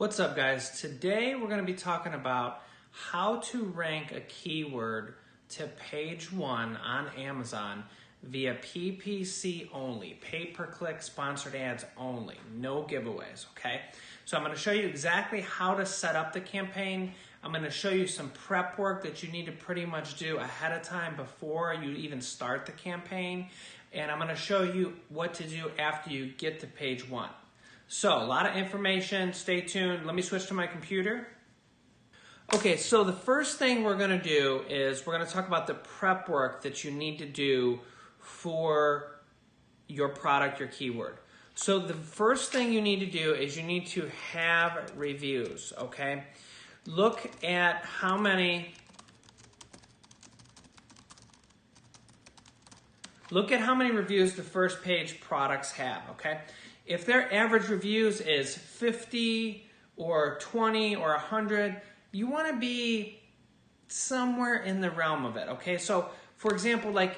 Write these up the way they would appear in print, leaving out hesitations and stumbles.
What's up, guys? Today we're going to be talking about how to rank a keyword to page 1 on Amazon via PPC only, pay-per-click sponsored ads only, no giveaways, okay? So I'm going to show you exactly how to set up the campaign. I'm going to show you some prep work that you need to pretty much do ahead of time before you even start the campaign. And I'm going to show you what to do after you get to page 1. So, a lot of information, stay tuned. Let me switch to my computer. Okay, so the first thing we're gonna do is we're gonna talk about the prep work that you need to do for your product, your keyword. So the first thing you need to do is you need to have reviews, okay? Look at how many reviews the first page products have, okay? If their average reviews is 50 or 20 or 100, you want to be somewhere in the realm of it, okay? So, for example, like,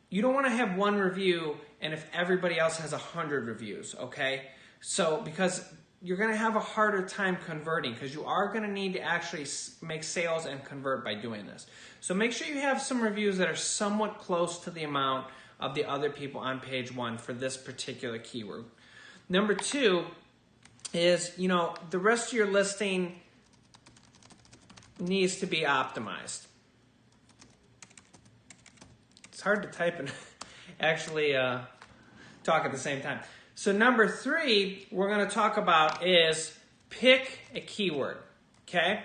you don't want to have one review and if everybody else has 100 reviews, okay? So, because you're going to have a harder time converting because you are going to need to actually make sales and convert by doing this. So make sure you have some reviews that are somewhat close to the amount of the other people on page 1 for this particular keyword. Number 2 is, the rest of your listing needs to be optimized. It's hard to type and actually talk at the same time. So number 3 we're going to talk about is pick a keyword, okay?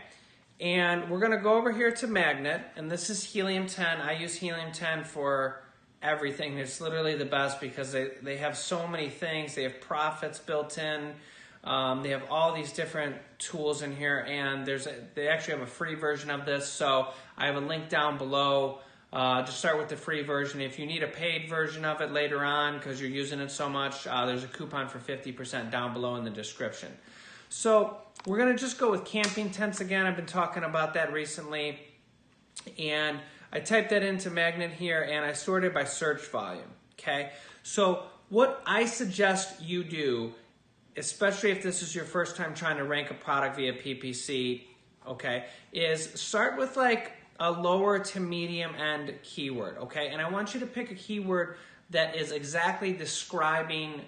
And we're going to go over here to Magnet, and this is Helium 10. I use Helium 10 for everything. It's literally the best because they have so many things. They have profits built in. They have all these different tools in here, and they actually have a free version of this. So I have a link down below to start with the free version. If you need a paid version of it later on because you're using it so much, there's a coupon for 50% down below in the description. So we're going to just go with camping tents again. I've been talking about that recently, and I typed that into Magnet here and I sorted by search volume, okay? So what I suggest you do, especially if this is your first time trying to rank a product via PPC, okay, is start with like a lower to medium end keyword, okay? And I want you to pick a keyword that is exactly describing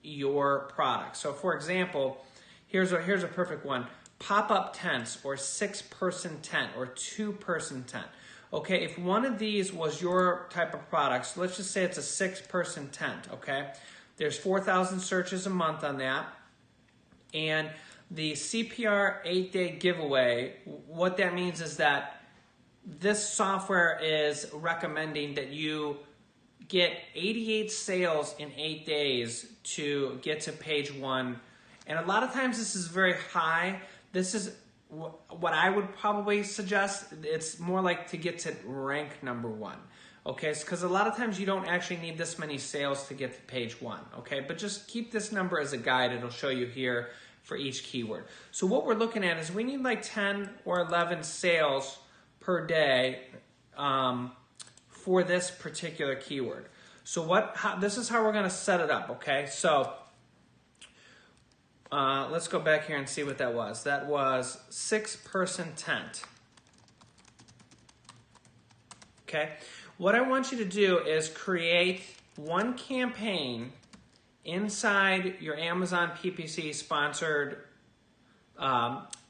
your product. So for example, here's a perfect one. Pop-up tents or 6-person tent or 2-person tent. Okay, if one of these was your type of product, so let's just say it's a 6-person tent, okay? There's 4,000 searches a month on that. And the CPR 8-day giveaway, what that means is that this software is recommending that you get 88 sales in 8 days to get to page 1. And a lot of times this is very high. This is what I would probably suggest. It's more like to get to rank number 1, okay? Because a lot of times you don't actually need this many sales to get to page 1, okay? But just keep this number as a guide. It'll show you here for each keyword. So what we're looking at is we need like 10 or 11 sales per day for this particular keyword. So this is how we're going to set it up, okay? So let's go back here and see what that was. That was 6-person tent. Okay. What I want you to do is create one campaign inside your Amazon PPC sponsored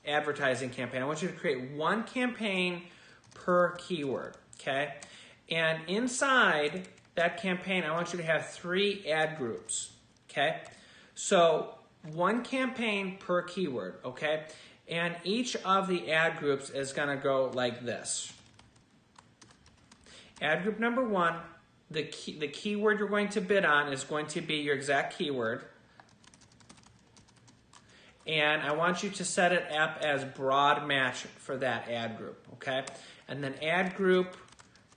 advertising campaign. I want you to create one campaign per keyword. Okay. And inside that campaign, I want you to have 3 ad groups. Okay. So one campaign per keyword, okay? And each of the ad groups is going to go like this. Ad group number 1, the keyword you're going to bid on is going to be your exact keyword. And I want you to set it up as broad match for that ad group, okay? And then ad group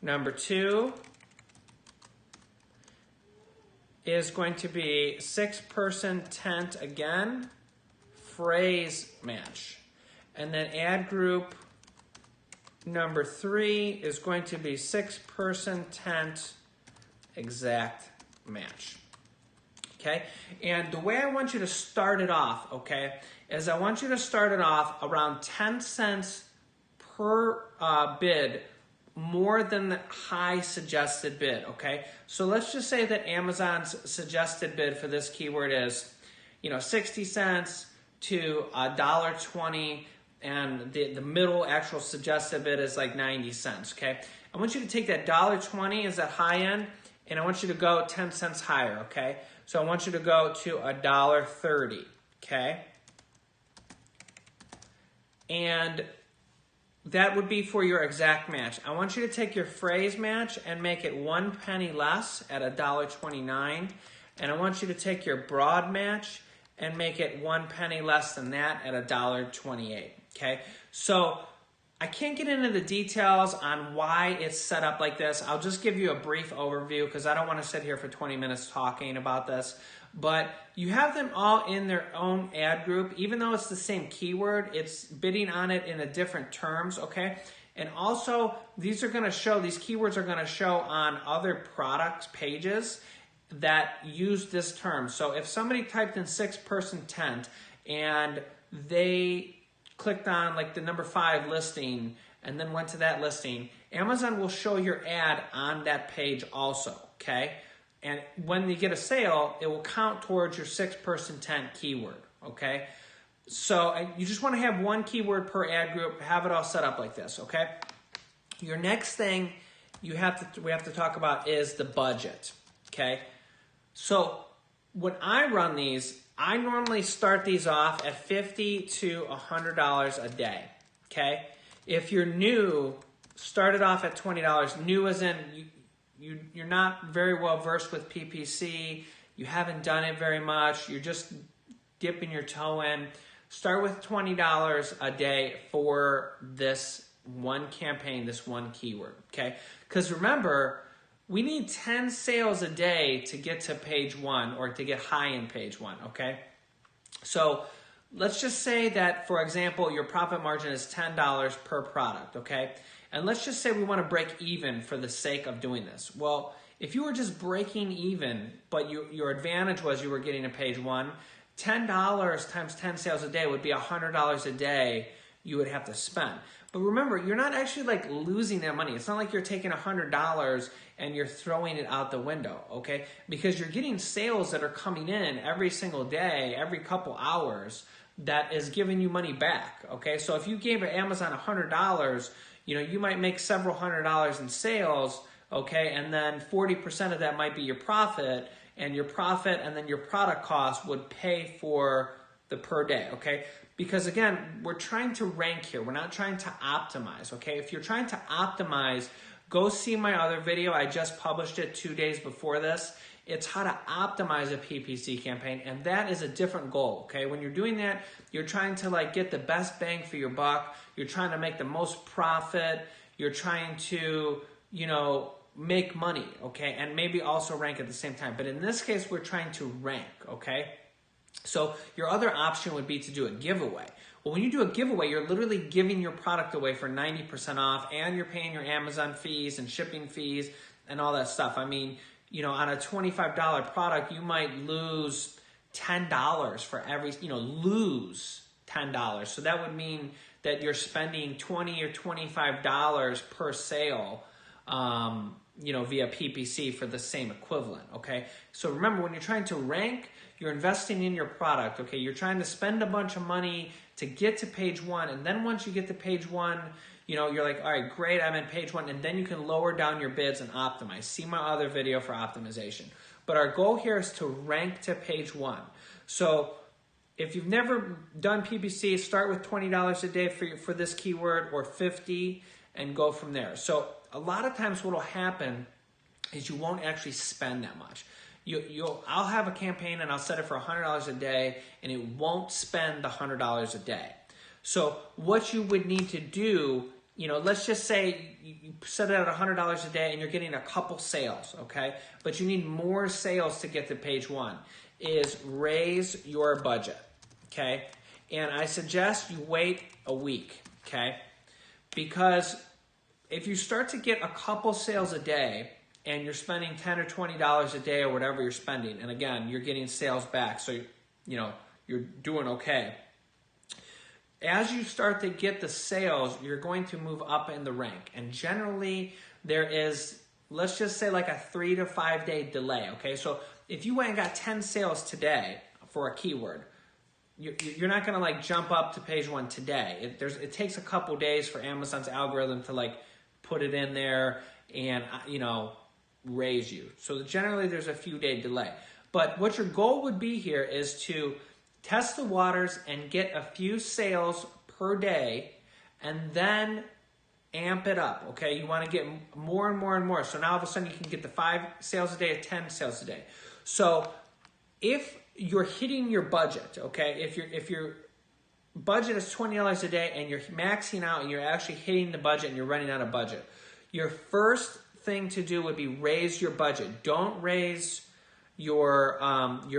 number 2 is going to be 6-person tent again, phrase match. And then ad group number 3 is going to be 6-person tent exact match. okay? And the way I want you to start it off, okay, is I want you to start it off around 10 cents per bid more than the high suggested bid, okay? So let's just say that Amazon's suggested bid for this keyword is, 60 cents to $1.20, and the middle actual suggested bid is like 90 cents, okay? I want you to take that $1.20 as that high end, and I want you to go 10 cents higher, okay? So I want you to go to $1.30, okay? And that would be for your exact match. I want you to take your phrase match and make it 1 penny less at $1.29. And I want you to take your broad match and make it 1 penny less than that at $1.28, okay? So I can't get into the details on why it's set up like this. I'll just give you a brief overview because I don't want to sit here for 20 minutes talking about this. But you have them all in their own ad group. Even though it's the same keyword, it's bidding on it in a different terms, okay? And also, these keywords are going to show on other products pages that use this term. So if somebody typed in 6-person tent and they clicked on like the number 5 listing and then went to that listing, Amazon will show your ad on that page also, okay? And when you get a sale, it will count towards your 6-person tent keyword, okay? So you just want to have one keyword per ad group, have it all set up like this, okay? Your next thing we have to talk about is the budget, okay? So when I run these, I normally start these off at $50 to $100 a day, okay? If you're new, start it off at $20. New as in you're not very well versed with PPC, you haven't done it very much, you're just dipping your toe in. Start with $20 a day for this one campaign, this one keyword, okay? Because remember, we need 10 sales a day to get to page 1 or to get high in page 1, okay? So let's just say that, for example, your profit margin is $10 per product, okay? And let's just say we want to break even for the sake of doing this. Well, if you were just breaking even, but your advantage was you were getting to page 1, $10 times 10 sales a day would be $100 a day you would have to spend. But remember, you're not actually like losing that money. It's not like you're taking $100 and you're throwing it out the window, okay? Because you're getting sales that are coming in every single day, every couple hours, that is giving you money back, okay? So if you gave Amazon $100, you might make several $100s in sales, okay? And then 40% of that might be your profit, and your profit and then your product cost would pay for the per day, okay? Because again, we're trying to rank here. We're not trying to optimize, okay? If you're trying to optimize, go see my other video. I just published it 2 days before this. It's how to optimize a PPC campaign, and that is a different goal, okay? When you're doing that, you're trying to like get the best bang for your buck. You're trying to make the most profit. You're trying to, make money, okay? And maybe also rank at the same time. But in this case, we're trying to rank, okay? So your other option would be to do a giveaway. Well, when you do a giveaway, you're literally giving your product away for 90% off, and you're paying your Amazon fees and shipping fees and all that stuff. I mean, on a $25 product, you might lose $10 for every, lose $10. So that would mean that you're spending $20 or $25 per sale, via PPC for the same equivalent, okay? So remember, when you're trying to rank, you're investing in your product, okay? You're trying to spend a bunch of money to get to page 1, and then once you get to page 1, you're like, all right, great, I'm in page 1, and then you can lower down your bids and optimize. See my other video for optimization. But our goal here is to rank to page 1. So if you've never done PPC, start with $20 a day for this keyword, or $50, and go from there. So a lot of times what will happen is you won't actually spend that much. I'll have a campaign and I'll set it for $100 a day, and it won't spend the $100 a day. So what you would need to do, let's just say you set it at $100 a day and you're getting a couple sales, okay? But you need more sales to get to page 1, is raise your budget, okay? And I suggest you wait a week, okay? Because if you start to get a couple sales a day, and you're spending $10 or $20 a day or whatever you're spending, and again, you're getting sales back, so you're doing okay. As you start to get the sales, you're going to move up in the rank, and generally there is, let's just say, like a 3 to 5 day delay. Okay, so if you went and got 10 sales today for a keyword, you're not going to like jump up to page 1 today. It takes a couple days for Amazon's algorithm to like put it in there and raise you. So generally there's a few day delay. But what your goal would be here is to test the waters and get a few sales per day, and then amp it up. Okay, you want to get more and more and more. So now all of a sudden you can get to 5 sales a day, 10 sales a day. So if you're hitting your budget, okay, if your budget is $20 a day and you're maxing out and you're actually hitting the budget and you're running out of budget, your first thing to do would be raise your budget. Don't raise your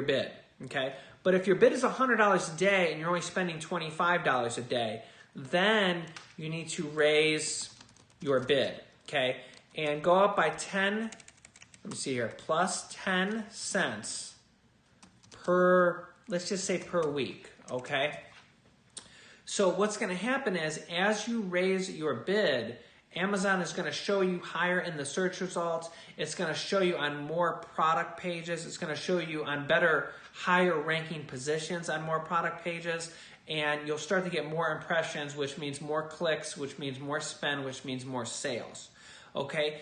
bid, okay? But if your bid is $100 a day and you're only spending $25 a day, then you need to raise your bid, okay? And go up by 10, let me see here, plus 10 cents per, let's just say per week, okay? So what's going to happen is as you raise your bid, Amazon is going to show you higher in the search results. It's going to show you on more product pages. It's going to show you on better, higher ranking positions on more product pages. And you'll start to get more impressions, which means more clicks, which means more spend, which means more sales. Okay?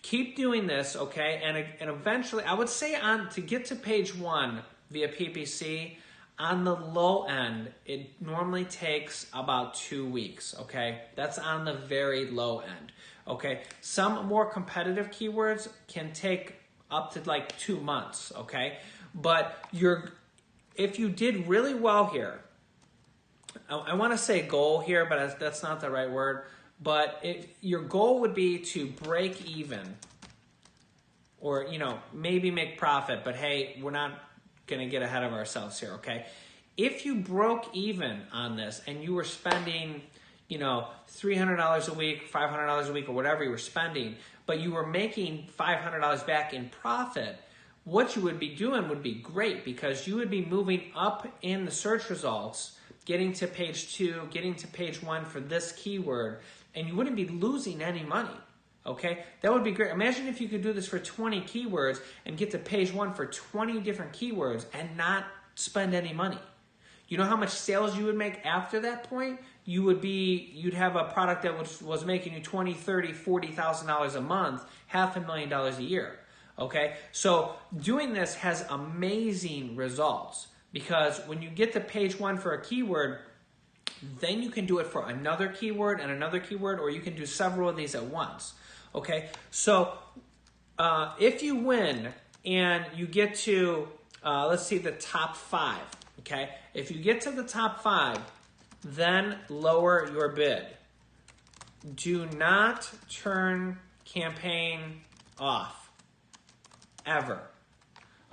Keep doing this, okay? And eventually, I would say to get to page 1 via PPC, on the low end, it normally takes about 2 weeks, okay? That's on the very low end, okay? Some more competitive keywords can take up to like 2 months, okay? But if you did really well here, I want to say goal here, but that's not the right word, but your goal would be to break even or, maybe make profit, but hey, we're not going to get ahead of ourselves here, okay? If you broke even on this and you were spending, $300 a week, $500 a week, or whatever you were spending, but you were making $500 back in profit, what you would be doing would be great because you would be moving up in the search results, getting to page 2, getting to page 1 for this keyword, and you wouldn't be losing any money. Okay, that would be great. Imagine if you could do this for 20 keywords and get to page 1 for 20 different keywords and not spend any money. You know how much sales you would make after that point? You'd have a product that was making you $20,000, $30,000, $40,000 a month, $500,000 a year. Okay, so doing this has amazing results because when you get to page 1 for a keyword, then you can do it for another keyword and another keyword, or you can do several of these at once. Okay, so if you win and you get to, let's see, the top 5, okay? If you get to the top 5, then lower your bid. Do not turn campaign off, ever,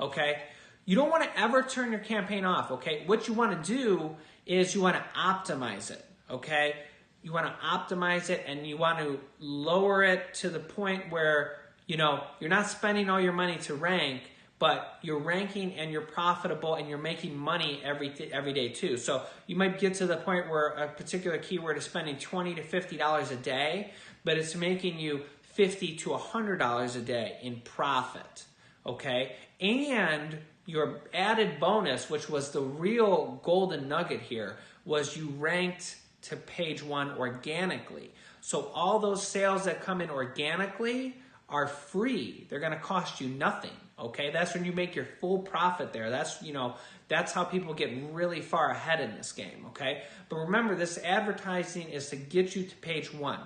okay? You don't want to ever turn your campaign off, okay? What you want to do is you want to optimize it, okay? You want to optimize it and you want to lower it to the point where, you're not spending all your money to rank, but you're ranking and you're profitable and you're making money every day too. So you might get to the point where a particular keyword is spending $20 to $50 a day, but it's making you $50 to $100 a day in profit, okay? And your added bonus, which was the real golden nugget here, was you ranked to page 1 organically. So all those sales that come in organically are free. They're going to cost you nothing, okay? That's when you make your full profit there. That's how people get really far ahead in this game, okay? But remember, this advertising is to get you to page 1.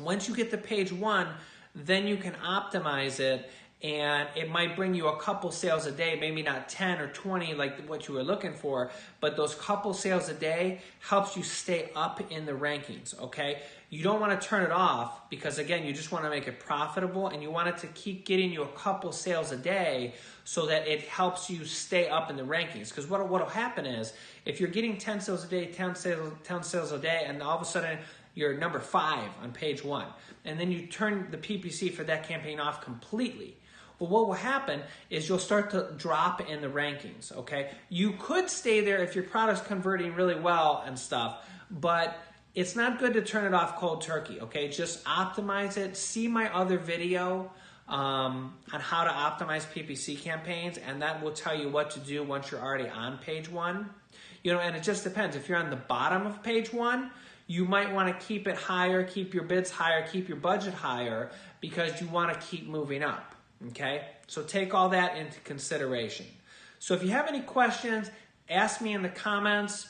Once you get to page 1, then you can optimize it, and it might bring you a couple sales a day, maybe not 10 or 20 like what you were looking for, but those couple sales a day helps you stay up in the rankings, okay? You don't want to turn it off because, again, you just want to make it profitable and you want it to keep getting you a couple sales a day so that it helps you stay up in the rankings. Because what will happen is if you're getting 10 sales a day, 10 sales a day, and all of a sudden you're number 5 on page 1. And then you turn the PPC for that campaign off completely. Well, what will happen is you'll start to drop in the rankings, okay? You could stay there if your product's converting really well and stuff, but it's not good to turn it off cold turkey, okay? Just optimize it. See my other video on how to optimize PPC campaigns, and that will tell you what to do once you're already on page 1. You know, and it just depends. If you're on the bottom of page 1, you might want to keep it higher, keep your bids higher, keep your budget higher, because you want to keep moving up. Okay, so take all that into consideration. So if you have any questions, ask me in the comments.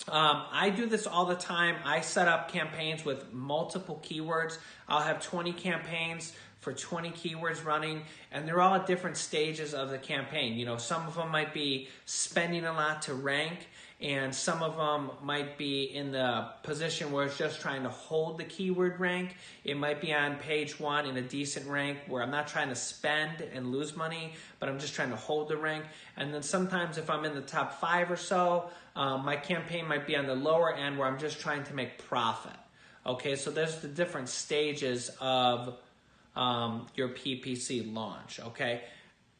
I do this all the time. I set up campaigns with multiple keywords. I'll have 20 campaigns for 20 keywords running, and they're all at different stages of the campaign. You know, some of them might be spending a lot to rank, and some of them might be in the position where it's just trying to hold the keyword rank. It might be on page 1 in a decent rank where I'm not trying to spend and lose money, but I'm just trying to hold the rank. And then sometimes if I'm in the top 5 or so, my campaign might be on the lower end where I'm just trying to make profit. Okay, so there's the different stages of your PPC launch, okay?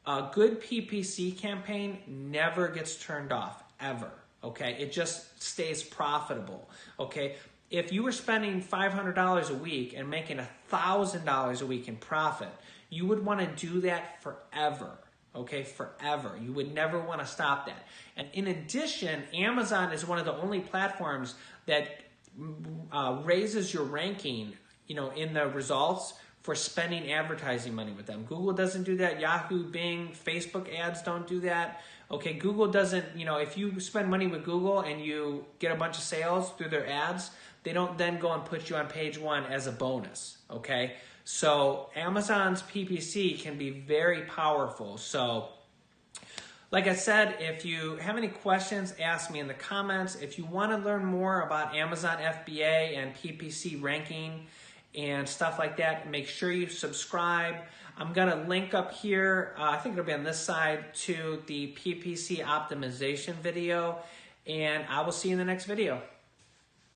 A good PPC campaign never gets turned off, ever, okay? It just stays profitable, okay? If you were spending $500 a week and making $1,000 a week in profit, you would want to do that forever, okay? Forever. You would never want to stop that. And in addition, Amazon is one of the only platforms that raises your ranking, you know, in the results for spending advertising money with them. Google doesn't do that. Yahoo, Bing, Facebook ads don't do that. Okay, Google doesn't, you know, if you spend money with Google and you get a bunch of sales through their ads, they don't then go and put you on page 1 as a bonus, okay? So Amazon's PPC can be very powerful. So like I said, if you have any questions, ask me in the comments. If you want to learn more about Amazon FBA and PPC ranking and stuff like that, make sure you subscribe. I'm going to link up here, I think it'll be on this side, to the PPC optimization video, and I will see you in the next video.